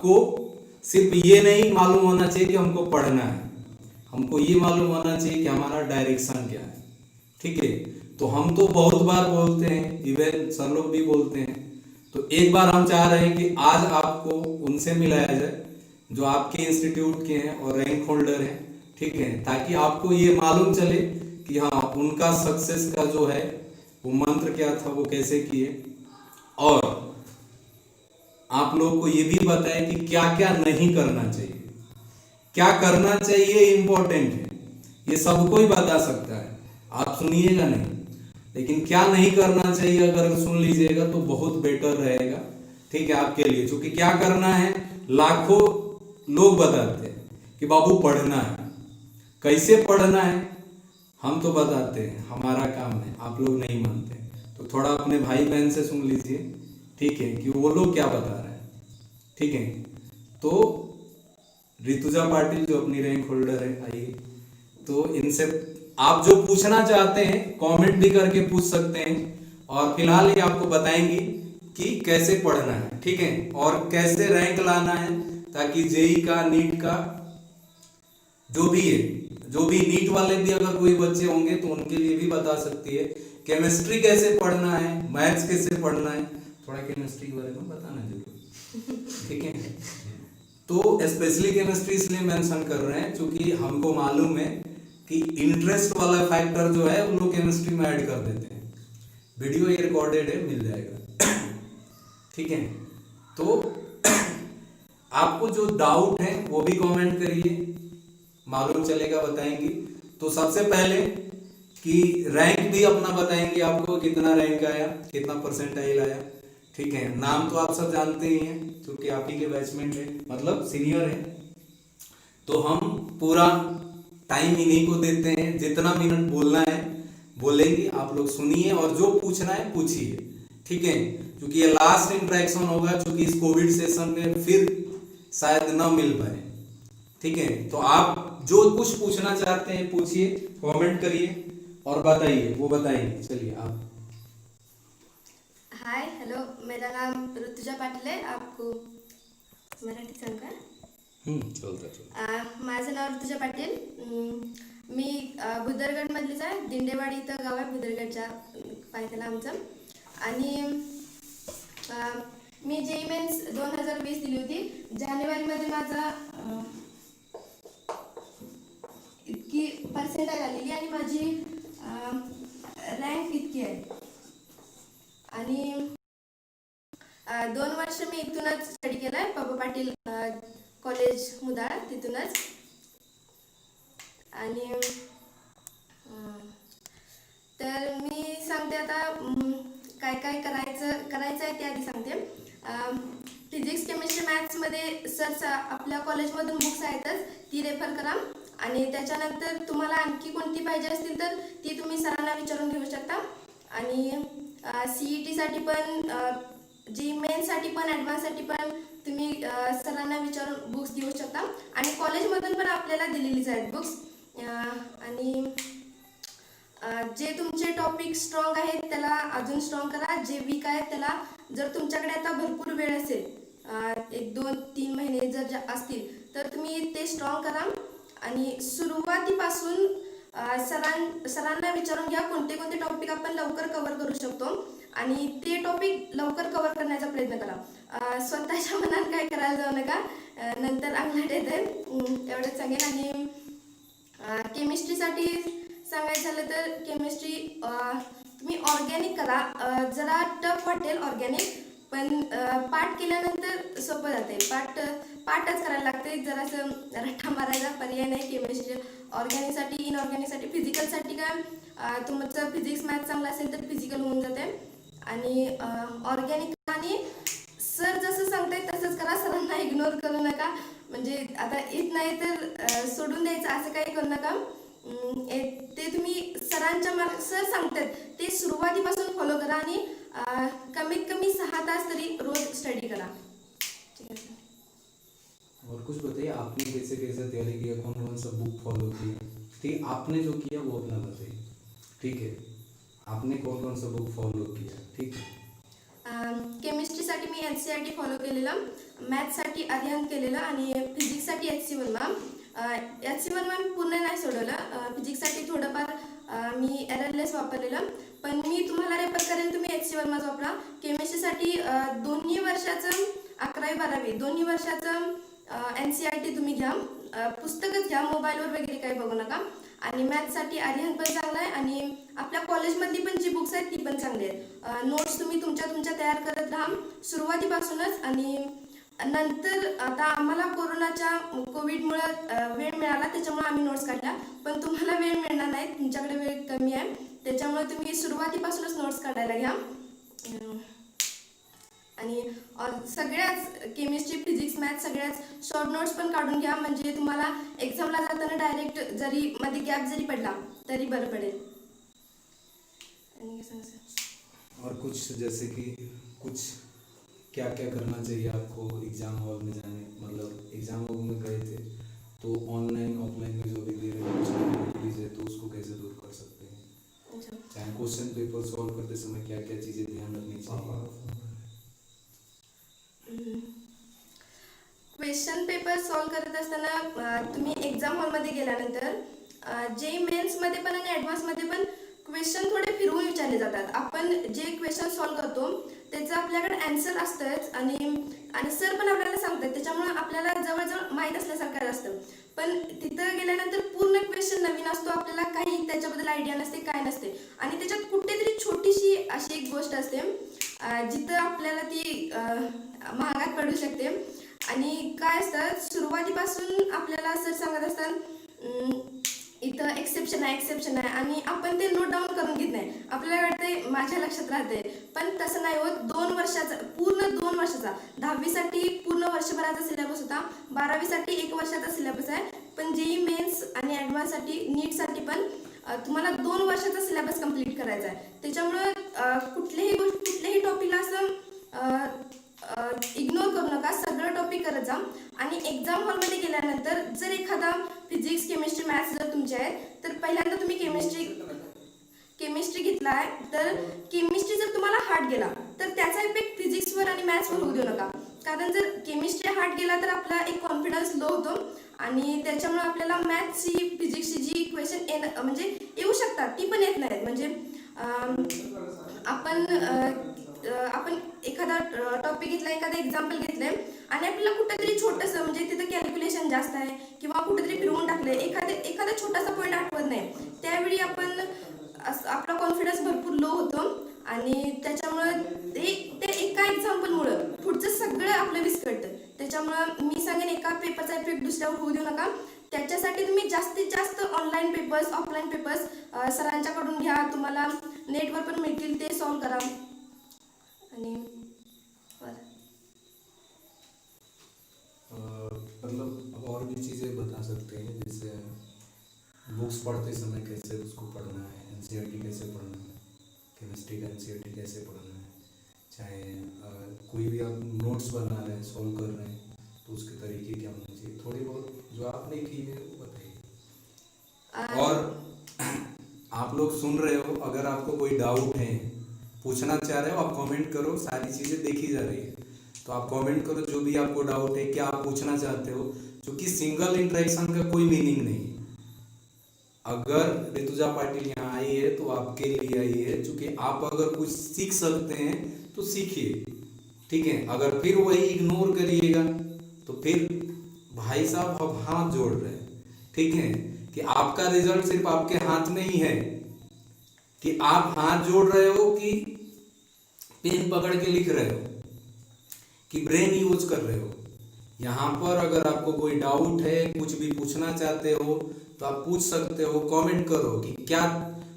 को सिर्फ ये नहीं मालूम होना चाहिए कि हमको पढ़ना है, हमको ये मालूम होना चाहिए कि हमारा डायरेक्शन क्या है। ठीक है, तो हम तो बहुत बार बोलते हैं, इवन सर लोग भी बोलते हैं, तो एक बार हम चाह रहे हैं कि आज आपको उनसे मिलाया जाए जो आपके इंस्टीट्यूट के हैं और रैंक होल्डर हैं। ठीक है, ताकि आपको ये मालूम चले कि हाँ उनका सक्सेस का जो है वो मंत्र क्या था, वो कैसे किए, और आप लोगों को ये भी बताएं कि क्या क्या नहीं करना चाहिए। क्या करना चाहिए इंपॉर्टेंट है, ये सबको ही बता सकता है, आप सुनिएगा नहीं, लेकिन क्या नहीं करना चाहिए अगर सुन लीजिएगा तो बहुत बेटर रहेगा। ठीक है, आपके लिए, क्योंकि क्या करना है लाखों लोग बताते हैं कि बाबू पढ़ना है, कैसे पढ़ना है हम तो बताते हैं, हमारा काम है, आप लोग नहीं मानते, तो थोड़ा अपने भाई बहन से सुन लीजिए। ठीक है, कि वो लोग क्या बता रहे हैं। ठीक है, तो ऋतुजा पाटिल जो अपनी रैंक होल्डर है, आइए, तो इनसे आप जो पूछना चाहते हैं कमेंट भी करके पूछ सकते हैं, और फिलहाल ये आपको बताएंगी कि कैसे पढ़ना है। ठीक है, और कैसे रैंक लाना है, ताकि जेई का, नीट का, जो भी है, जो भी नीट वाले भी अगर कोई बच्चे होंगे तो उनके लिए भी बता सकती है। केमिस्ट्री कैसे पढ़ना है, मैथ्स कैसे पढ़ना है, थोड़ा केमिस्ट्री के बारे में बताना जरूर। ठीक है, तो स्पेशली केमिस्ट्री इसलिए मेंशन कर रहे हैं क्योंकि हमको मालूम है कि इंटरेस्ट वाला फैक्टर जो है वो लोग केमिस्ट्री में ऐड कर देते हैं। वीडियो ये रिकॉर्डेड है, मिल जाएगा। ठीक है, तो आपको जो डाउट है वो भी कमेंट करिए, मालूम चलेगा, बताएंगे। तो सबसे पहले कि रैंक भी अपना बताएंगे, आपको कितना रैंक आया, कितना परसेंटाइल आया। ठीक है, नाम तो आप सब जानते ही हैं क्योंकि आप ही के बैचमेंट है, मतलब सीनियर है, तो हम पूरा टाइम इन्हीं को देते हैं, जितना मिनट बोलना है बोलेंगे, आप लोग सुनिए और जो पूछना है पूछिए। ठीक है, क्योंकि ये लास्ट इंटरेक्शन होगा, क्योंकि इस कोविड सेशन में फिर शायद ना मिल पाए। ठीक है, तो आप जो कुछ पूछना चाहते हैं पूछिए, कमेंट करिए और बताइए, वो बताएंगे। चलिए आप। हाय, हेलो, मेरा नाम ऋतुजा पाटील आहे. आपको मराठी सांगा. चलतं. माझं नाव ऋतुजा पाटील. मी भुदरगडमधलीच आहे. दिंडेवाडी इथं गाव आहे, भुदरगडच्या पायथ्याला आमचं. आणि मी जेई मेन्स 2020 दिली होती. जानेवारीमध्ये माझा इतकी पर्सेंटाईल आलेली आणि माझी रँक इतकी आहे. आणि 2 वर्ष मी इथूनच स्टडी केलाय, पप्पा पाटील कॉलेज मुदाळ, तिथूनच. आणि तर मी सांगते आता काय काय करायचं आहे ते आधी सांगते. फिजिक्स, केमिस्ट्री, मॅथ्समध्ये सर आपल्या कॉलेजमधून बुक्स आहेतच, ती रेफर करा. आणि त्याच्यानंतर तुम्हाला आणखी कोणती पाहिजे असतील तर ती तुम्ही सरांना विचारून घेऊ शकता. आणि CET-साठी पण, जी मेन्ससाठी पण, ॲडव्हान्ससाठी पण तुम्ही सरांना विचारून बुक्स घेऊ शकता. आणि कॉलेजमधून पण आपल्याला दिलेलीच आहेत बुक्स. आणि जे तुमचे टॉपिक स्ट्रॉंग आहेत त्याला अजून स्ट्रॉंग करा, जे वीक आहेत त्याला, जर तुमच्याकडे आता भरपूर वेळ असेल, 1-2-3 महिने जर असतील तर तुम्ही ते स्ट्रॉंग करा. आणि सुरुवातीपासून सरांना विचारून घ्या कोणते कोणते टॉपिक आपण लवकर कव्हर करू शकतो, आणि ते टॉपिक लवकर कव्हर करण्याचा प्रयत्न करा. स्वतःच्या मनात काय करायला जाऊ नका, नंतर अंगलट येते, एवढंच सांगेन. आणि केमिस्ट्रीसाठी सांगायचं झालं तर केमिस्ट्री तुम्ही ऑर्गॅनिक करा. जरा टफ वाटेल ऑर्गॅनिक, पण पाठ केल्यानंतर सोपं जाते. पाठच करायला लागते, जरासं रट्टा मारायचा पर्याय नाही. केमिस्ट्री ऑर्गॅनिकसाठी, इनऑर्गॅनिकसाठी, फिजिकलसाठी काय तुमचं फिजिक्स मॅथ चांगलं असेल तर फिजिकल होऊन जाते. आणि ऑर्गॅनिक आणि सर जसं सांगताय तसंच करा, सरांना इग्नोर करू नका. म्हणजे आता येत नाही तर सोडून द्यायचं असं काही करू नका. ते तुम्ही सर सांगतात ते सुरुवातीपासून फॉलो करा. आणि कमीत कमी 6 तास तरी रोज स्टडी करा. और कुछ बताइए, आपने कैसे कैसे तैयारी किया, कौन कौन सा बुक फॉलो किया। ठीक, आपने जो किया वो अपना बताइए। ठीक है, आपने कौन कौन सा बुक फॉलो किया। ठीक है, केमिस्ट्रीसाठी मी NCERT फॉलो केलेलं, मॅथ्ससाठी अध्ययन केलेलं आणि फिजिक्ससाठी HC11. HC11 पूर्ण नाही सोडवलं, फिजिक्ससाठी थोडंफार मी एररलेस वापरलेलं, पण मी तुम्हाला रेफर करेन तुम्ही HC11 वापरा. केमिस्ट्रीसाठी दोन्ही वर्षाचं 11वी-12वी दोन्ही वर्षाचं NCERT तुम्ही घ्या, पुस्तकच घ्या, मोबाईलवर वगैरे काही बघू नका. आणि मॅथ्ससाठी अध्ययन पण चांगलं आहे आणि आपल्या कॉलेजमधली पण जी बुक्स आहेत ती पण चांगली आहेत. नोट्स तुम्ही तुमच्या तयार करत राहा सुरुवातीपासूनच. आणि नंतर आता आम्हाला कोविडमुळं वेळ मिळाला, त्याच्यामुळे आम्ही नोट्स काढल्या, पण तुम्हाला वेळ मिळणार नाही, तुमच्याकडे वेळ कमी आहे, त्याच्यामुळे तुम्ही सुरुवातीपासूनच नोट्स काढायला घ्या. आणि सगळ्याच केमिस्ट्री, फिजिक्स, मॅथ्स सगळ्याच शॉर्ट नोट्स पण काढून घ्या, म्हणजे तुम्हाला एक्झामला जाताना डायरेक्ट जरी मध्ये गॅप जरी पडला तरी बरं पडेल. और कुछ जैसे कि कुछ क्या क्या करना चाहिए आपको एग्जाम हॉल में जाने, मतलब एग्जाम हॉल में गए थे तो ऑनलाइन ऑफलाइन में जो भी दे रहे हैं चीज़ है तो उसको कैसे दूर कर सकते हैं, चाहे क्वेश्चन पेपर सॉल्व करते समय क्या क्या चीज़ें ध्यान रखनी चाहिए. क्वेश्चन पेपर सॉल्व करत असताना तुम्ही एक्झाम हॉलमध्ये गेल्यानंतर जे मेन्समध्ये पण आणि ॲडव्हान्समध्ये पण क्वेश्चन थोडे फिरवून विचारले जातात. आपण जे क्वेश्चन सॉल्व करतो त्याचं आपल्याकडे आन्सर असतंच आणि सर पण आपल्याला सांगतात, त्याच्यामुळे आपल्याला जवळजवळ माहीत असल्यासारखं असतं. पण तिथं गेल्यानंतर पूर्ण क्वेश्चन नवीन असतो, आपल्याला काही त्याच्याबद्दल आयडिया नसते, काय नसते, आणि त्याच्यात कुठेतरी छोटीशी अशी एक गोष्ट असते जिथं आपल्याला ती महागात पडू शकते. आणि काय असतं, सुरुवातीपासून आपल्याला सर सांगत असतात इथं एक्सेप्शन आहे आणि आपण ते नोट डाऊन करून घेत नाही, आपल्याला वाटते माझ्या लक्षात राहते, पण तसं नाही होत. 2 वर्षाचा, पूर्ण 2 वर्षाचा, 10वीसाठी पूर्ण वर्षभराचा सिलेबस होता, 12वीसाठी 1 वर्षाचा सिलेबस आहे, पण जेई मेन्स आणि ॲडव्हान्ससाठी नीटसाठी पण तुम्हाला 2 वर्षाचा सिलेबस कंप्लीट करायचा आहे. त्याच्यामुळं कुठल्याही टॉपिकला असं इग्नोर करू नका, सगळं टॉपिक करत जा. आणि एक्झाम हॉलमध्ये गेल्यानंतर जर एखादा फिजिक्स, केमिस्ट्री, मॅथ्स जर तुमचे आहेत तर पहिल्यांदा तुम्ही केमिस्ट्री घेतला आहे तर केमिस्ट्री जर तुम्हाला हार्ड गेला तर त्याचा इफेक्ट फिजिक्सवर आणि मॅथ्सवर होऊ देऊ नका, कारण जर केमिस्ट्री हार्ड गेला तर आपला एक कॉन्फिडन्स लो होतो आणि त्याच्यामुळे आपल्याला मॅथ्सची, फिजिक्सची जी क्वेश्चन म्हणजे येऊ शकतात ती पण येत नाहीत. म्हणजे आपण एखादा टॉपिक घेतला, एखादं एक्झाम्पल घेतलंय आणि आपल्याला कुठेतरी छोटंसं, म्हणजे तिथं कॅल्क्युलेशन जास्त आहे किंवा कुठेतरी फिरवून टाकलंय, एखादा छोटासा पॉईंट आठवत नाही, त्यावेळी आपला कॉन्फिडन्स भरपूर लो होतो आणि त्याच्यामुळं ते एका एक्झाम्पलमुळं पुढचं सगळं आपलं विस्कटतं. त्याच्यामुळं मी सांगेन एका पेपरचा इफेक्ट दुसऱ्यावर होऊ देऊ नका. त्याच्यासाठी तुम्ही जास्तीत जास्त ऑनलाईन पेपर्स, ऑफलाईन पेपर्स सरांच्याकडून घ्या, तुम्हाला नेटवर पण मिळतील, ते सॉल्व करा. आणि मतलब और भी चीज़ें बता सकते हैं, जैसे बुक्स पढ़ते समय कैसे उसको पढ़ना है, NCERT कैसे पढ़ना है, केमिस्ट्री का NCERT कैसे पढ़ना है, चाहे कोई भी आप नोट्स बना रहे हैं, सॉल्व कर रहे हैं तो उसके तरीके क्या होने चाहिए, थोड़ी बहुत जो आपने की है वो बताइए. और आप लोग सुन रहे हो, अगर आपको कोई डाउट है, पूछना चाह रहे हो, आप कमेंट करो, सारी चीज़ें देखी जा रही है तो आप कमेंट करो जो भी आपको डाउट है, क्या आप पूछना चाहते हो, क्योंकि सिंगल इंटरेक्शन का कोई मीनिंग नहीं. अगर ऋतुजा पाटिल यहाँ आई है तो आपके लिए आई है, क्योंकि आप अगर कुछ सीख सकते हैं तो सीखिए, ठीक है. अगर फिर वही इग्नोर करिएगा तो फिर भाई साहब अब हाथ जोड़ रहे हैं, ठीक है, कि आपका रिजल्ट सिर्फ आपके हाथ में ही है, कि आप हाथ जोड़ रहे हो कि पेन पकड़ के लिख रहे हो कि ब्रेन यूज कर रहे हो. यहाँ पर अगर आपको कोई डाउट है, कुछ भी पूछना चाहते हो तो आप पूछ सकते हो, कमेंट करो कि क्या,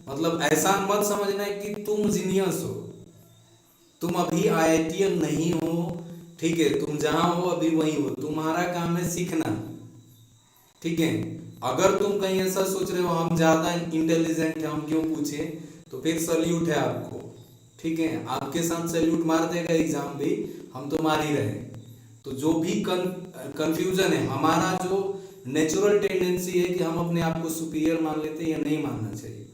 मतलब ऐसा मत समझना है कि तुम जीनियस हो, तुम अभी IITian नहीं हो, ठीक है, तुम जहाँ हो अभी वहीं हो, तुम्हारा काम है सीखना, ठीक है. अगर तुम कहीं ऐसा सोच रहे हो हम ज़्यादा इंटेलिजेंट हैं, हम क्यों पूछे, तो फिर सल्यूट है आपको, ठीक है, आपके साथ सल्यूट मार देगा एग्जाम भी, हम तो मार ही रहे. तो जो भी कंफ्यूजन है, हमारा जो नेचुरल टेंडेंसी है कि हम अपने आप को सुपीरियर मान लेते हैं, या नहीं मानना चाहिए.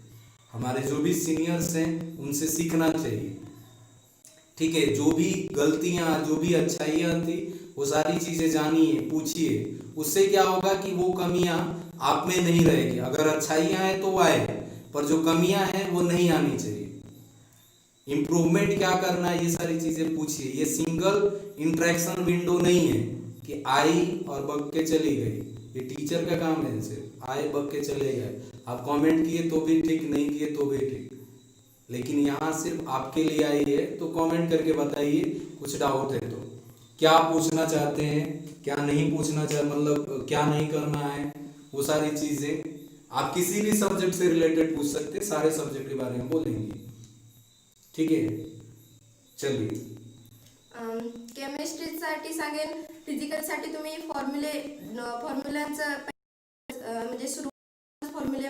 हमारे जो भी सीनियर्स हैं उनसे सीखना चाहिए, ठीक है, जो भी गलतियां, जो भी अच्छाइयां थी, वो सारी चीजें जानिए, पूछिए। उससे क्या होगा कि वो कमियां आप में नहीं रहेगी। अगर अच्छाइयां हैं तो वो आए, पर जो कमियां हैं वो नहीं आनी चाहिए। इम्प्रूवमेंट क्या करना है, ये सारी चीजें पूछिए। ये सिंगल इंटरेक्शन विंडो नहीं है कि आई और बग के चली गई। ये टीचर का काम है, सिर्फ आए बग के चले गए। आप कमेंट किए तो भी ठीक, नहीं किए तो भी ठीक, लेकिन यहाँ सिर्फ आपके लिए आई है। तो कमेंट करके बताइए कुछ डाउट है तो, क्या पूछना चाहते हैं, क्या नहीं पूछना चाह, मतलब क्या नहीं करना है, वो सारी चीजें आप किसी भी सब्जेक्ट से रिलेटेड पूछ सकते हैं। सारे सब्जेक्ट के बारे में बोलेंगे, ठीक आहे. चलिए. केमिस्ट्रीसाठी सांगेन, फिजिकलसाठी तुम्ही फॉर्म्युल्यांचं म्हणजे सुरू फॉर्म्युले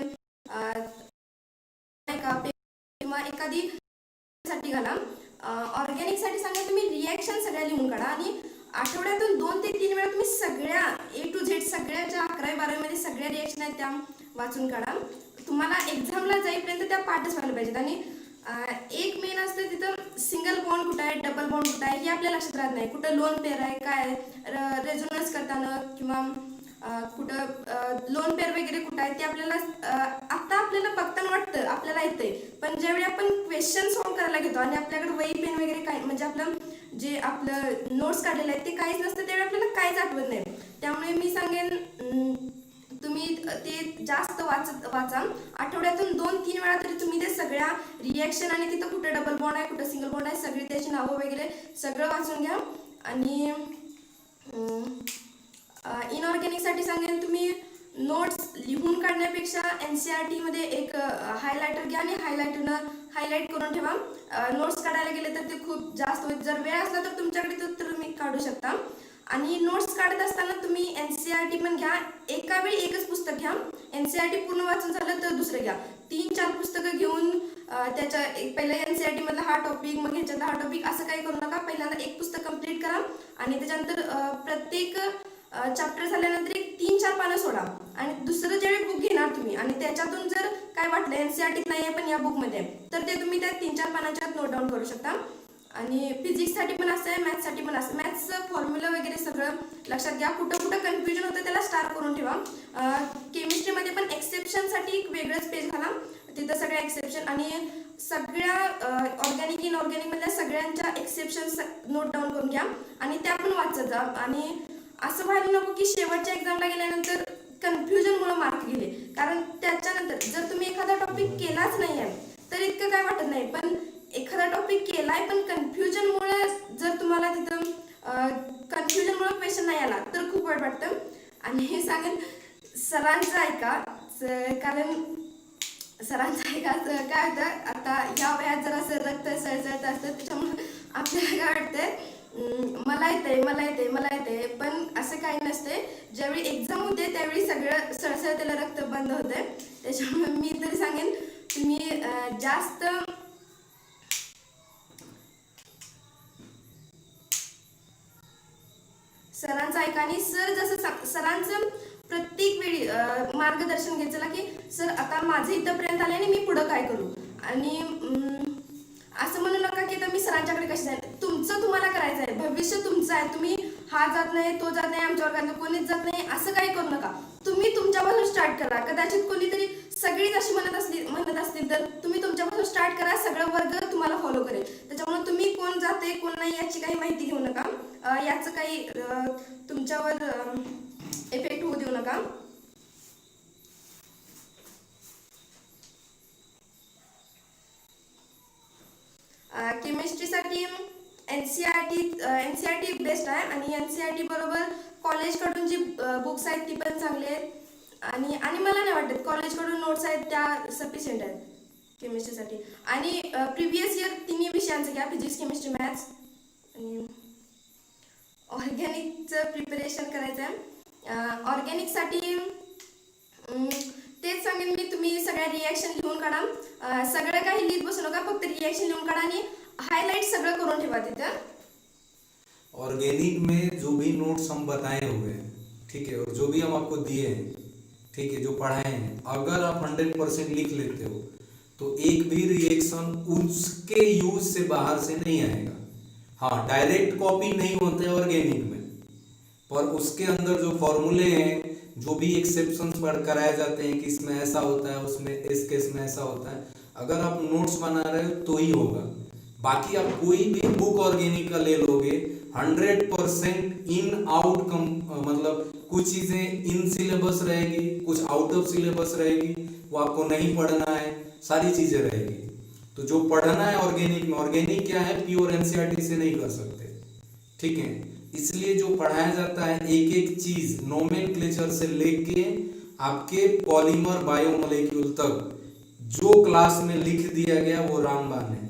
किंवा एखादी साठी घाला. ऑर्गॅनिकसाठी सांगा तुम्ही रिॲक्शन सगळ्या लिहून काढा आणि आठवड्यातून 2 ते 3 वेळा तुम्ही सगळ्या A to Z सगळ्या ज्या 11वी 12वी सगळ्या रिॲक्शन आहेत त्या वाचून काढा. तुम्हाला एक्झामला जाईपर्यंत त्या पाठच व्हायला पाहिजेत. आणि एक मेन असतं तिथं सिंगल बॉन्ड कुठं आहे, डबल बॉन्ड कुठं आहे हे आपल्या लक्षात राहत नाही. कुठं लोन पेअर आहे, काय रेझोनन्स करताना किंवा कुठं लोन पेअर वगैरे कुठं आहे ते आपल्याला आता आपल्याला बघताना वाटतं आपल्याला येतंय, पण ज्यावेळी आपण क्वेश्चन सॉल्व्ह करायला घेतो आणि आपल्याकडे वही पेन वगैरे काय म्हणजे आपलं जे आपलं नोट्स काढलेले आहेत ते काहीच नसतं, त्यावेळी आपल्याला काहीच आठवत नाही. त्यामुळे मी सांगेन तुम्ही ते जास्त वाचा. आठवड्यातून 2-3 वेळा तरी तुम्ही ते सगळ्या रिॲक्शन आणि तिथं कुठे डबल बॉन्ड आहे, कुठं सिंगल बॉन्ड आहे, सगळी त्याची नावं वगैरे सगळं वाचून घ्या. आणि इनऑर्गॅनिकसाठी सांगेन तुम्ही नोट्स लिहून काढण्यापेक्षा NCERT मध्ये एक हायलायटर घ्या आणि हायलायटरनं हायलाइट करून ठेवा. नोट्स काढायला गेले तर ते खूप जास्त होईल. जर वेळ असला तर तुमच्याकडे तर तुम्ही काढू शकता. आणि नोट्स काढत असताना तुम्ही NCERT पण घ्या. एका वेळी एकच पुस्तक घ्या. NCERT पूर्ण वाचून झालं तर दुसरं घ्या. 3-4 पुस्तकं घेऊन त्याच्या पहिल्या NCERT मधला हा टॉपिक, मग ह्याच्यातला हा टॉपिक असं काही करू नका. पहिल्यांदा एक पुस्तक कंप्लीट करा आणि त्याच्यानंतर प्रत्येक चॅप्टर झाल्यानंतर एक 3-4 पानं सोडा आणि दुसरं ज्यावेळी बुक घेणार तुम्ही आणि त्याच्यातून जर काय वाटलं NCERT नाही आहे पण या बुकमध्ये तर ते तुम्ही त्या 3-4 पानांच्यात नोट डाऊन करू शकता. आणि फिजिक्ससाठी पण असं आहे, मॅथ्ससाठी पण असं. मॅथ्सचं फॉर्म्युला वगैरे सगळं लक्षात घ्या. कुठं कुठं कन्फ्युजन होतं त्याला स्टार करून ठेवा. केमिस्ट्रीमध्ये पण एक्सेप्शनसाठी एक वेगळंच पेज घाला, तिथं सगळ्या एक्सेप्शन आणि सगळ्या ऑर्गॅनिक इनऑर्गॅनिकमधल्या सगळ्यांच्या एक्सेप्शन्स नोट डाऊन करून घ्या आणि त्या पण वाचत जा. आणि असं व्हायला नको की शेवटच्या एक्झामला गेल्यानंतर कन्फ्युजनमुळे मार्क गेले, कारण त्याच्यानंतर जर तुम्ही एखादा टॉपिक केलाच नाही आहे तर इतकं काय वाटत नाही, पण एखादा टॉपिक केलाय पण कन्फ्युजनमुळे जर तुम्हाला तिथं कन्फ्युजनमुळे क्वेश्चन नाही आला तर खूप वाईट वाटतं. आणि हे सांगेन सरांचं ऐका, कारण सरांचं ऐका काय होतं आता या वयात जरासं रक्त सळसळत असतं, त्याच्यामुळे आपल्याला काय वाटतंय मला येते, पण असं काही नसते. ज्यावेळी एक्झाम होते त्यावेळी सगळं सळसळतेलं रक्त बंद होते. त्याच्यामुळे मी तरी सांगेन तुम्ही जास्त सरांचं ऐका. आणि सर जसं सरांचं प्रत्येक वेळी मार्गदर्शन घ्यायचं की सर आता माझं इथंपर्यंत आले आणि मी पुढं काय करू. आणि असं म्हणू नका की आता मी सरांच्याकडे कशी जाईल. तुमचं तुम्हाला करायचं आहे, भविष्य तुमचं आहे. तुम्ही हा जात नाही, तो जात नाही, आमच्या वर्गातलं कोणीच जात नाही असं काही करू नका. तुम्ही तुमच्यापासून स्टार्ट करा. कदाचित कोणीतरी सगळीच अशी म्हणत असतील तर तुम्ही तुमच्यापासून स्टार्ट करा. सगळं वर्ग तुम्हाला फॉलो करेल. त्याच्यामुळे तुम्ही कोण जाते कोण नाही याची काही माहिती घेऊ नका. याचं काही तुमच्यावर इफेक्ट होऊ देऊ नका. केमिस्ट्रीसाठी NCERT बेस्ट आहे आणि NCERT बरोबर कॉलेजकडून जी बुक्स आहेत ती पण चांगली आहेत. आणि मला नाही वाटत कॉलेजकडून नोट्स आहेत त्या सफिशियंट आहेत केमिस्ट्रीसाठी. आणि प्रिव्हियस इयर 3 विषयांचं घ्या, फिजिक्स, केमिस्ट्री, मॅथ्स. आणि ऑर्गॅनिकचं प्रिपरेशन करायचं आहे. ऑर्गॅनिकसाठी तेच सांगेन मी, तुम्ही सगळ्या रिॲक्शन लिहून काढा. सगळं काही लिहित बसू नका, फक्त रिॲक्शन लिहून काढा आणि हाईलाइट सगळं करून ठेवा तिथं. ऑर्गेनिक में जो भी नोट्स हम बताए हुए हैं, ठीक है, और जो भी हम आपको दिए हैं, ठीक है, जो पढ़ाए हैं, अगर आप 100% लिख लेते हो तो एक भी रिएक्शन उसके यूज से बाहर से नहीं आएगा. हाँ, डायरेक्ट कॉपी नहीं होते ऑर्गेनिक में, पर उसके अंदर जो फॉर्मूले हैं, जो भी एक्सेप्शंस पर कराए जाते हैं कि इसमें ऐसा होता है, उसमें इस केस में ऐसा होता है, अगर आप नोट्स बना रहे हो तो ही होगा। बाकी आप कोई भी बुक ऑर्गेनिक का ले लोगे 100% इन आउट कम, मतलब कुछ चीजें इन सिलेबस रहेगी, कुछ आउट ऑफ सिलेबस रहेगी, वो आपको नहीं पढ़ना है, सारी चीजें रहेगी। तो जो पढ़ना है ऑर्गेनिक में, ऑर्गेनिक क्या है, प्योर एनसीईआरटी से नहीं कर सकते, ठीक है। इसलिए जो पढ़ाया जाता है एक एक चीज नोमेनक्लेचर से लेके आपके पॉलीमर बायोमोलेक्यूल तक जो क्लास में लिख दिया गया वो रामबाण है,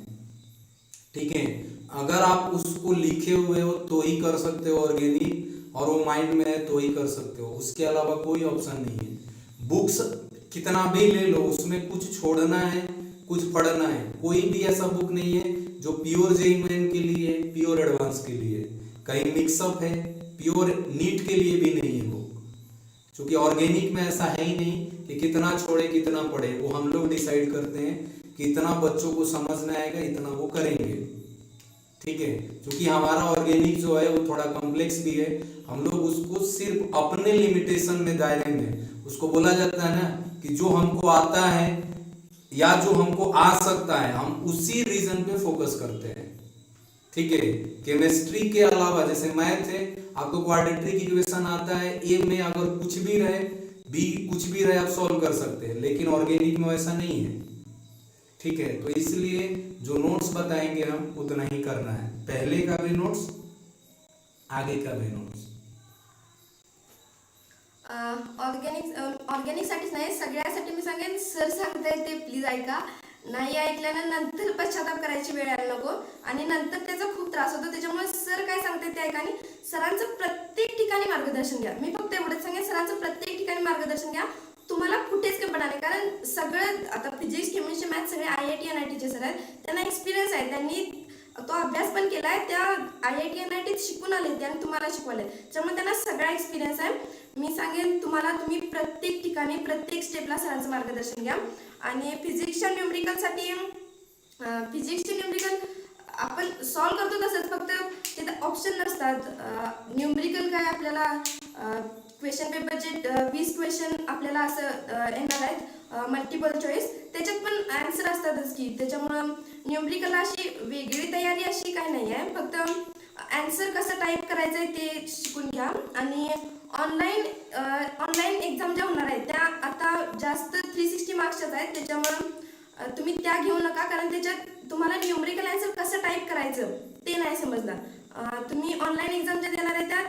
ठीक है। अगर आप उसको लिखे हुए हो तो ही कर सकते हो ऑर्गेनिक, और वो माइंड में है तो ही कर सकते हो, उसके अलावा कोई ऑप्शन नहीं है। बुक्स कितना भी ले लो, उसमें कुछ छोड़ना है, कुछ पढ़ना है। कोई भी ऐसा बुक नहीं है जो प्योर जेईई मेन के लिए, प्योर एडवांस के लिए, कहीं मिक्सअप है, प्योर नीट के लिए भी नहीं है बुक। क्योंकि ऑर्गेनिक में ऐसा है ही नहीं कि कितना छोड़े कितना पढ़े, वो हम लोग डिसाइड करते हैं कि इतना बच्चों को समझना आएगा, इतना वो करेंगे, ठीक है। क्योंकि हमारा ऑर्गेनिक जो है वो थोड़ा कॉम्प्लेक्स भी है, हम लोग उसको सिर्फ अपने लिमिटेशन में, दायरे में, उसको बोला जाता है ना कि जो हमको आता है या जो हमको आ सकता है, हम उसी रीजन पे फोकस करते हैं, ठीक है। केमिस्ट्री के अलावा जैसे मैथ है, आपको क्वाड्रेटिक इक्वेशन आता है, ए में अगर कुछ भी रहे, बी कुछ भी रहे, आप सॉल्व कर सकते हैं, लेकिन ऑर्गेनिक में वैसा नहीं है, ठीक है। तो इसलिए जो नोट्स बताएंगे हम उतना ही करना है, पहले का भी नोट्स, आगे का भी नोट्स। ऑर्गॅनिकसाठीच नाही, सगळ्यासाठी मी सांगेन, सर सांगताय ते प्लीज ऐका. नाही ऐकल्यानं नंतर पश्चाताप करायची वेळ यायला नको आणि नंतर त्याचा खूप त्रास होतो. त्याच्यामुळे सर काय सांगताय ते ऐका आणि सरांचं प्रत्येक ठिकाणी मार्गदर्शन घ्या. मी फक्त एवढंच सांगेन, सरांचं प्रत्येक ठिकाणी मार्गदर्शन घ्या. तुम्हाला कुठेच कमी पडणार नाही, कारण सगळं आता फिजिक्स केमिस्ट्री मॅथ सगळे IIT NIT चे सर आहेत, त्यांना एक्सपिरियन्स आहे, त्यांनी तो अभ्यास पण केलाय, त्या IIT NIT शिकून आले ते आणि तुम्हाला शिकवले, त्यामुळे त्यांना सगळा एक्सपिरियन्स आहे. मी सांगेन तुम्हाला, तुम्ही प्रत्येक ठिकाणी प्रत्येक स्टेपला सरांचं मार्गदर्शन घ्या. आणि फिजिक्सच्या न्यूमरिकलसाठी, फिजिक्सचे न्यूमरिकल आपण सॉल्व करतो तसंच, फक्त तिथे ऑप्शन नसतात. न्यूमरिकल काय आपल्याला क्वेश्चन पेपरचे 20 क्वेश्चन आपल्याला असं येणार आहेत, मल्टिपल चॉईस, त्याच्यात पण आन्सर असतातच की, त्याच्यामुळं न्यूमरिकल अशी वेगळी तयारी अशी काही नाही आहे, फक्त आन्सर कसं टाईप करायचं आहे ते शिकून घ्या. आणि ऑनलाईन एक्झाम ज्या होणार आहेत त्या आता जास्त 360 मार्क्सच्याच आहेत, त्याच्यामुळं तुम्ही त्या घेऊ नका, कारण त्याच्यात तुम्हाला न्यूमरिकल आन्सर कसं टाईप करायचं ते नाही समजणार. तुम्ही ऑनलाईन एक्झाम ज्या देणार आहे त्या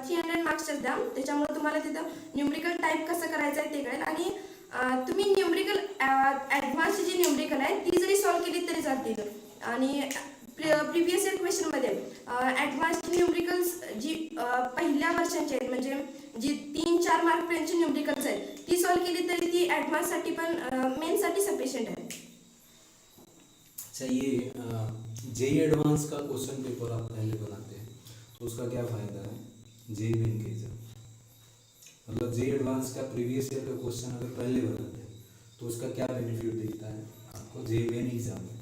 300 मार्क्सच्याच द्या, त्याच्यामुळे तुम्हाला तिथं न्यूमरिकल टाईप कसं करायचं आहे ते कळेल. आणि तुम्ही न्यूमरिकल ॲडव्हान्सची जी न्यूमरिकल आहे ती जरी सॉल्व केली तरी चालतील. आणि प्रिव्हियस इयर क्वेश्चनमध्ये ॲडव्हान्सची न्यूमरिकल्स जी पहिल्या वर्षांची आहेत, म्हणजे जी 3-4 मार्कपर्यंतची न्यूमरिकल्स आहेत, ती सॉल्व केली तरी ती ॲडव्हान्ससाठी पण मेनसाठी सफिशियंट आहे. अच्छा, ये जेईई एडवांस का क्वेश्चन पेपर आप पहले बनाते हैं तो उसका क्या फ़ायदा है जेईई मेन के एग्जाम, मतलब जेईई एडवांस का प्रीवियस ईयर का क्वेश्चन अगर पहले बनाते हैं तो उसका क्या बेनिफिट दिखता है आपको जेईई मेन एग्जाम में?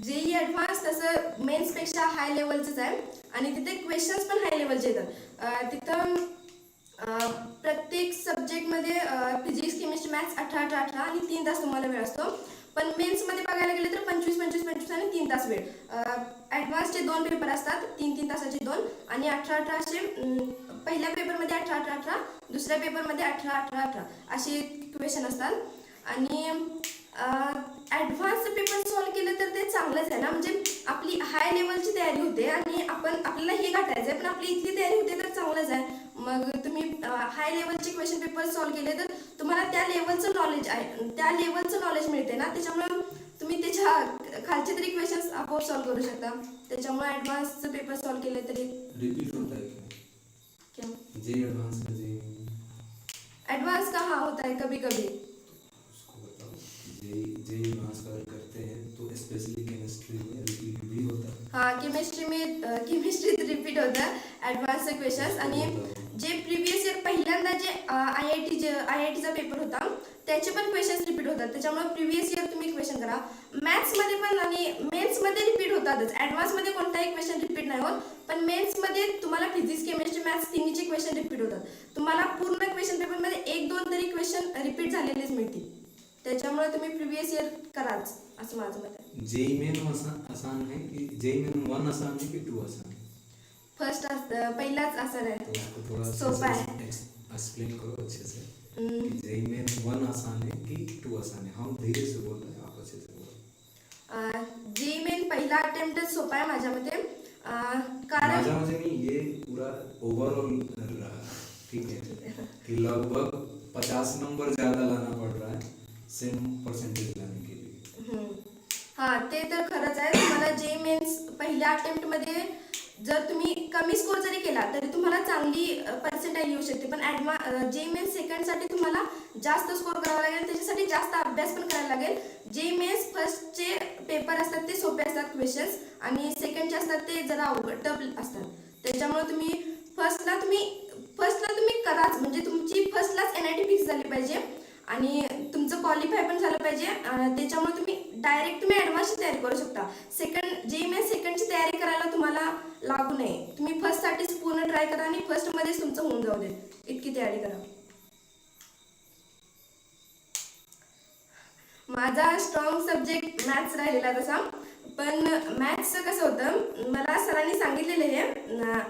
जेईई ॲडव्हान्स तसं मेन्सपेक्षा हाय लेवलचंच आहे आणि तिथे क्वेश्चन्स पण हाय लेवलचे येतात. तिथं प्रत्येक सब्जेक्टमध्ये फिजिक्स केमिस्ट्री मॅथ्स 18 आणि 3 तास तुम्हाला वेळ असतो. पण मेन्समध्ये बघायला गेले तर 25 आणि 3 तास वेळ. ॲडव्हान्सचे 2 पेपर असतात, 3 तासाचे 2, आणि 18 असे, पहिल्या पेपरमध्ये 18, दुसऱ्या पेपरमध्ये 18 असे क्वेश्चन असतात. आणि ॲडव्हान्स पेपर सॉल्व केलं तर ते चांगलंच आहे ना, म्हणजे आपली हाय लेवलची तयारी होते आणि आपल्याला हे गाठायचं आहे, पण आपली इथली तयारी होते तर चांगलंच आहे. मग तुम्ही हाय लेवलचे क्वेश्चन पेपर सॉल्व केले तर तुम्हाला त्या लेवलचं नॉलेज आहे, त्या लेवलचं नॉलेज मिळते ना, त्याच्यामुळे तुम्ही त्याच्या खालचे तरी क्वेश्चन्स आपोआप सॉल्व करू शकता. त्याच्यामुळे ॲडव्हान्सचं पेपर सॉल्व केले तरी रिपीट होता है क्या जेईई एडवांस का जेईई एडवांस का हाँ होता है कभी कभी. जेईई एडवांस का करते हैं तो स्पेशली केमिस्ट्री में रिपीट भी होता है. हाँ, केमिस्ट्रीत रिपीट होतं ॲडव्हान्सचे क्वेश्चन्स. आणि जे प्रिव्हियस इयर पहिल्यांदा जे IITचा पेपर होता त्याचे पण क्वेश्चन्स रिपीट होतात. त्याच्यामुळे प्रिव्हियस इयर तुम्ही क्वेश्चन करा. मॅथ्समध्ये पण आणि मेन्समध्ये रिपीट होतातच. ॲडव्हान्समध्ये कोणताही क्वेश्चन रिपीट नाही होत, पण मेन्समध्ये तुम्हाला फिजिक्स, केमिस्ट्री, मॅथ्स तिन्हीचे क्वेश्चन रिपीट होतात. तुम्हाला पूर्ण क्वेश्चन पेपरमध्ये 1-2 तरी क्वेश्चन रिपीट झालेलेच मिळतील. त्याच्यामुळे तुम्ही प्रिव्हियस इयर कराच असं माझं मत आहे. जेईई मेन आसान है कि जेईई मेन 1 आसान है कि 2 आसान है? फर्स्ट पहिलाच आसन तो आहे, उसको थोड़ा सोपा है. एक्सप्लेन करो अच्छे से कि जेईई मेन 1 आसान है कि 2 आसान है. हम धीरे से बोल रहे हैं, आप अच्छे से बोलो. जेईई मेन पहिला अटेम्प्ट सोपा आहे माझ्या मते. कारण माझा म्हणजे मी ये पूरा ओवरऑल रहा, ठीक है, कि लगभग 50 नंबर ज्यादा लाना पड़ रहा है सेम परसेंटेज लाने के लिए. हा, ते तर खरंच आहे. तुम्हाला जेईई मेन्स पहिल्या अटेम्प्ट मध्ये जर तुम्ही कमी स्कोर जरी केला तरी तुम्हाला चांगली पर्सेंटाईल येऊ शकते. पण जेईई मेन्स सेकंडसाठी तुम्हाला जास्त स्कोर करावा लागेल, त्याच्यासाठी जास्त अभ्यास पण करायला लागेल. जेईई मेन्स फर्स्टचे पेपर असतात ते सोपे असतात क्वेश्चन्स, आणि सेकंडचे असतात ते जरा अवघड टफ असतात. त्याच्यामुळे तुम्ही फर्स्टला तुम्ही कराच, म्हणजे तुमची फर्स्टलाच NIT फिक्स झाली पाहिजे आणि तुमचं क्वालिफाय पण झालं पाहिजे. त्याच्यामुळे तुम्ही डायरेक्ट ॲडव्हान्सची तयारी करू शकता. जेईई मेन्स सेकंडची तयारी करायला तुम्हाला लागू नये. तुम्ही फर्स्टसाठीच पूर्ण ट्राय करा आणि फर्स्टमध्येच तुमचं होऊन जाऊ दे, इतकी तयारी करा. माझा स्ट्रॉंग सब्जेक्ट मॅथ्स राहिलेला तसा. पण मॅथ्सचं कसं होतं, मला सरांनी सांगितलेलं हे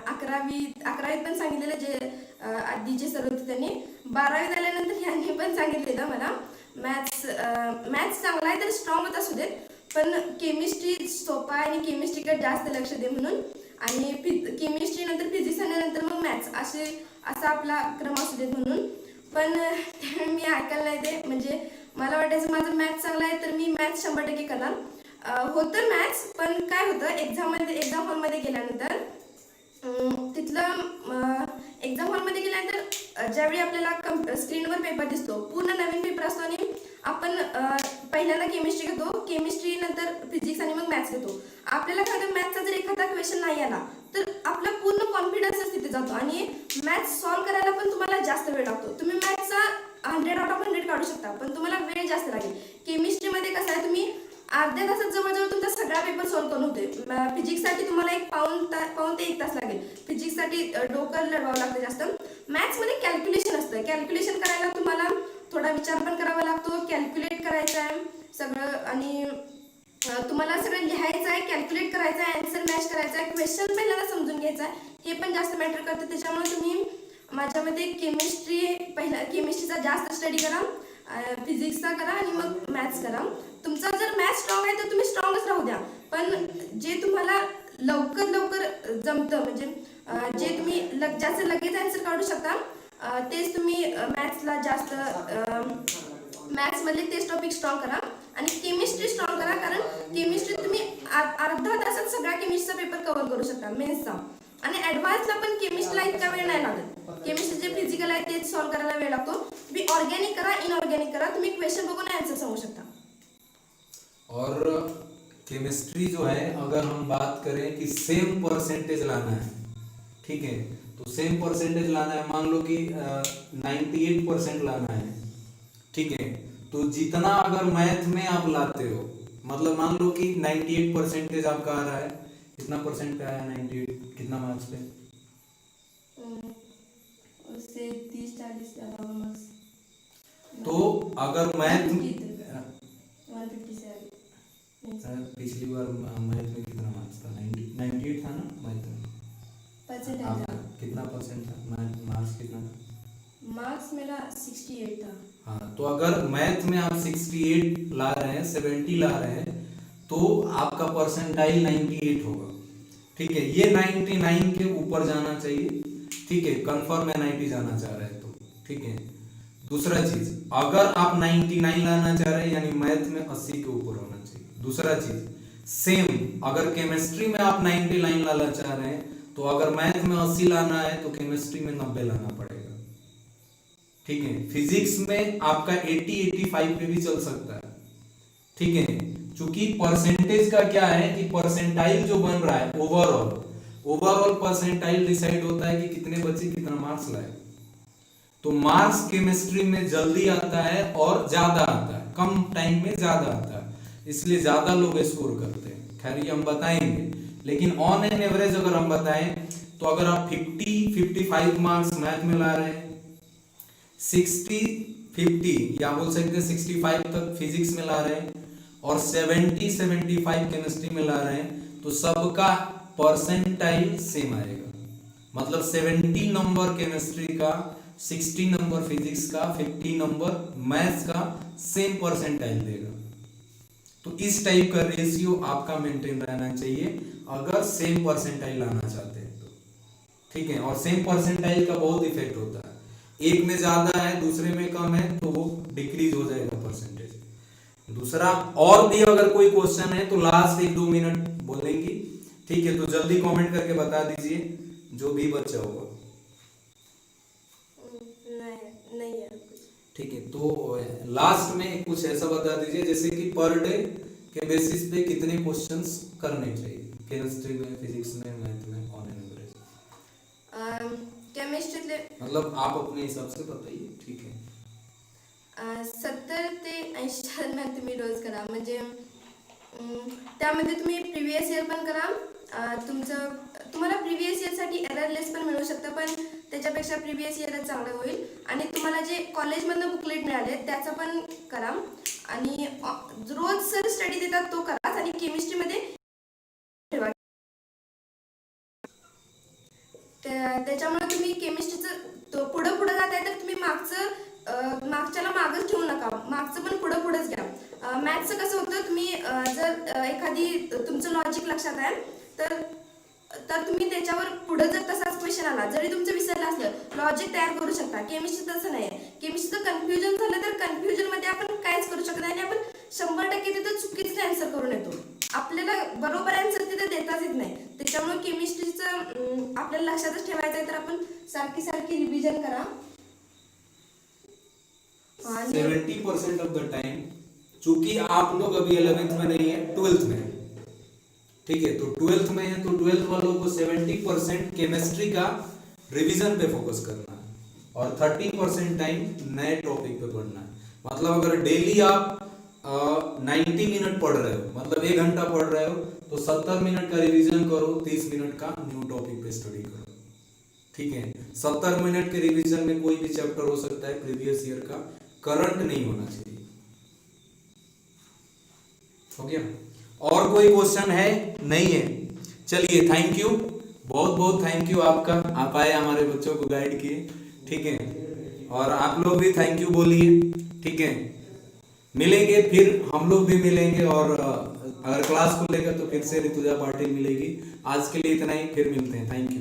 11वीत पण सांगितलेलं, जे आधीचे सर होते त्यांनी. 12वीत आल्यानंतर यांनी पण सांगितलेलं मला मॅथ्स चांगला आहे तर स्ट्रॉंगच असू देत, पण केमिस्ट्री सोपा आहे आणि केमिस्ट्रीकडे जास्त लक्ष दे म्हणून. आणि केमिस्ट्री नंतर फिजिक्स आणि नंतर मग मॅथ्स असा आपला क्रम असू देत म्हणून. पण मी ऐकायला नाही ते. म्हणजे मला वाटायचं माझं मॅथ्स चांगला आहे तर मी मॅथ्स 100% करणार होतं मॅथ्स. पण काय होतं, एक्झाम हॉलमध्ये गेल्यानंतर तिथलं एक्झाम हॉलमध्ये गेल्यानंतर ज्यावेळी आपल्याला स्क्रीनवर पेपर दिसतो, पूर्ण नवीन पेपर असतो आणि आपण पहिल्यांदा केमिस्ट्री घेतो, केमिस्ट्री नंतर फिजिक्स आणि मग मॅथ्स घेतो. आपल्याला काय होतं, मॅथ्सचा जर एखादा क्वेश्चन नाही आला तर आपला पूर्ण कॉन्फिडन्सच तिथे जातो आणि मॅथ्स सॉल्व्ह करायला पण तुम्हाला जास्त वेळ लागतो. तुम्ही मॅथ्सचा 100/100 काढू शकता, पण तुम्हाला वेळ जास्त लागेल. केमिस्ट्रीमध्ये कसं आहे, तुम्ही अर्ध्या तासात जवळजवळ तुमचा सगळा पेपर सॉल्व्ह करून होते. फिजिक्ससाठी तुम्हाला एक पाऊण ते 1 तास लागेल. फिजिक्ससाठी डोकं लढवावं लागतं जास्त. मॅथ्समध्ये कॅल्क्युलेशन असतं. कॅल्क्युलेशन करायला तुम्हाला थोडा विचार पण करावा लागतो. कॅल्क्युलेट करायचं आहे सगळं, आणि तुम्हाला सगळं लिहायचं आहे, कॅल्क्युलेट करायचं आहे, आन्सर मॅच करायचा आहे, क्वेश्चन पहिल्यांदा समजून घ्यायचा आहे. हे पण जास्त मॅटर करतं. त्याच्यामुळे तुम्ही माझ्यामध्ये केमिस्ट्रीचा जास्त स्टडी करा, फिजिक्सचा करा आणि मग मॅथ्स करा. तुमचा जर मॅथ्स स्ट्रॉंग आहे तर तुम्ही स्ट्रॉंगच राहू द्या. पण जे तुम्हाला लवकर जमतं, म्हणजे जे तुम्ही जास्त लगेच आन्सर काढू शकता, तेच तुम्ही मॅथ्सला जास्त मॅथ्समधले तेच टॉपिक स्ट्रॉंग करा आणि केमिस्ट्री स्ट्रॉंग करा. कारण केमिस्ट्री तुम्ही अर्धा तासात सगळा केमिस्ट्रीचा पेपर कव्हर करू शकता मेन्सचा. आणि ॲडव्हान्सला पण केमिस्ट्रीला इतका वेळ नाही लागत. केमिस्ट्री जे फिजिकल आहे तेच सॉल्व्ह करायला वेळ लागतो. तुम्ही ऑर्गॅनिक करा, इनऑर्गॅनिक करा, तुम्ही क्वेश्चन बघून आन्सर सांगू शकता. और केमिस्ट्री जो है, अगर हम बात करें कि सेम परसेंटेज लाना है, ठीक है, तो सेम परसेंटेज लाना है, मान लो कि 98% लाना है, ठीक है, तो जितना अगर मैथ में आप लाते हो, मतलब मान लो कि 98% आपका आ रहा है, कितना परसेंट पे आया 98, कितना मार्क्स पे? उससे 30-40 ज्यादा मार्क्स. तो अगर मैथ 157. पिछली बार मैथ में कितना मार्क्स था? 98 था ना मैथ में? परसेंटेज आपका कितना परसेंट था? मार्क्स कितना था? मार्क्स मेरा 68 था. हाँ, तो अगर मैथ में आप 68 ला रहे हैं, 70 ला रहे हैं, तो आपका परसेंटाइल 98 होगा. ठीक है, ये 99 के ऊपर जाना चाहिए. ठीक है, कंफर्म है 90 जाना चाह रहे हैं तो. ठीक है, दूसरा चीज, अगर आप 99 लाना चाह रहे हैं यानी मैथ में 80 के ऊपर होना चाहिए. दूसरा चीज, सेम अगर केमिस्ट्री में आप 99 लाना चाह रहे हैं, तो अगर मैथ में 80 लाना है तो केमिस्ट्री में 90 लाना पड़ेगा. ठीक है, फिजिक्स में आपका 80-85 पे भी चल सकता है. ठीक है, चूंकि परसेंटेज का क्या है कि परसेंटाइल जो बन रहा है ओवरऑल परसेंटाइल डिसाइड होता है कि कितने बच्चे कितना मार्क्स लाए. तो मार्क्स केमिस्ट्री में जल्दी आता है और ज्यादा आता है, कम टाइम में ज्यादा आता है, इसलिए ज्यादा लोग स्कोर करते हैं। खैर ये हम बताएंगे, लेकिन ऑन एन एवरेज अगर हम बताएं तो अगर आप 50-55 मार्क्स मैथ में ला रहे हैं, 60-50 या बोल सकते हैं 65 तक फिजिक्स में ला रहे हैं और 70-75 केमिस्ट्री में ला रहे हैं, तो सबका परसेंटाइल सेम आएगा। मतलब 70 नंबर केमिस्ट्री का, 60 नंबर फिजिक्स का, 50 नंबर मैथ्स का सेम परसेंटाइल देगा। तो इस टाइप का रेशियो आपका मेंटेन रहना चाहिए अगर सेम परसेंटाइल लाना चाहते हैं तो, ठीक है। और सेम परसेंटाइल का बहुत इफेक्ट होता है, एक में ज्यादा है दूसरे में कम है तो वो डिक्रीज हो जाएगा परसेंटेज। दूसरा, और भी अगर कोई क्वेश्चन है तो लास्ट 1-2 मिनट बोलेंगी, ठीक है। तो जल्दी कमेंट करके बता दीजिए जो भी बच्चा होगा। नहीं है ठीक है, तो लास्ट में कुछ ऐसा बता दीजिए जैसे कि पर डे के बेसिस पे कितने क्वेश्चंस करने चाहिए केमिस्ट्री में, फिजिक्स में, मैथ में ऑन एन एवरेज। केमिस्ट्री मतलब आप अपने हिसाब से बताइए, ठीक है। 70 ते 80 दरम्यान तुम्ही रोज करा, म्हणजे त्यामध्ये तुम्ही प्रिव्हियस इयर पण करा, तुम्हाला प्रिव्हियस इयरसाठी एररलेस पण मिळू शकतं, पण त्याच्यापेक्षा प्रिव्हियस इयरच चांगलं होईल। आणि तुम्हाला जे कॉलेजमधनं बुकलेट मिळाले त्याचं पण करा, आणि रोज सर स्टडी देतात तो करा, आणि केमिस्ट्रीमध्ये ठेवा। त्याच्यामुळे तुम्ही केमिस्ट्रीचं पुढं पुढं जाताय तर तुम्ही मागच्याला मागच ठेवू नका, मागचं पण पुढंच घ्या। मॅथ्सचं कसं होतं, तुम्ही जर एखादी तुमचं लॉजिक लक्षात आहे तर तुम्ही त्याच्यावर पुढे जर तसाच क्वेश्चन आला, जरी तुमचं विसरलं असलं, लॉजिक तयार करू शकता। केमिस्ट्री तसं नाही आहे, केमिस्ट्रीचं कन्फ्युजन झालं तर कन्फ्युजन मध्ये आपण काहीच करू शकत नाही, आणि आपण 100% तिथं चुकीचं आन्सर करून येतो, आपल्याला बरोबर आन्सर तिथे देताच येत नाही। त्याच्यामुळे केमिस्ट्रीचं आपल्याला लक्षातच ठेवायचं आहे, तर आपण सारखी रिव्हिजन करा। 70% ऑफ द टाइम, चूंकि आप लोग अभी 11th में नहीं है, 12th में है, ठीक है। तो 12th में है तो 12th वालों को 70% केमिस्ट्री का रिवीजन पे फोकस करना है और 30% टाइम नए टॉपिक पे पढ़ना है। मतलब अगर डेली आप 90 मिनट पढ़ रहे हो, मतलब 1 घंटा पढ़ रहे हो, तो 70 मिनट का रिवीजन करो, 30 मिनट का न्यू टॉपिक पे स्टडी करो, ठीक है। 70 मिनट के रिवीजन में कोई भी चैप्टर हो सकता है प्रीवियस ईयर का, करंट नहीं होना चाहिए, हो गया। और कोई क्वेश्चन है? नहीं है, चलिए थैंक यू, बहुत बहुत थैंक यू आपका, आप आए हमारे बच्चों को गाइड किए, ठीक है। और आप लोग भी थैंक यू बोलिए, ठीक है। मिलेंगे फिर, हम लोग भी मिलेंगे, और अगर क्लास खुलेगा तो फिर से ऋतुजा पाटिल मिलेगी। आज के लिए इतना ही, फिर मिलते हैं, थैंक यू।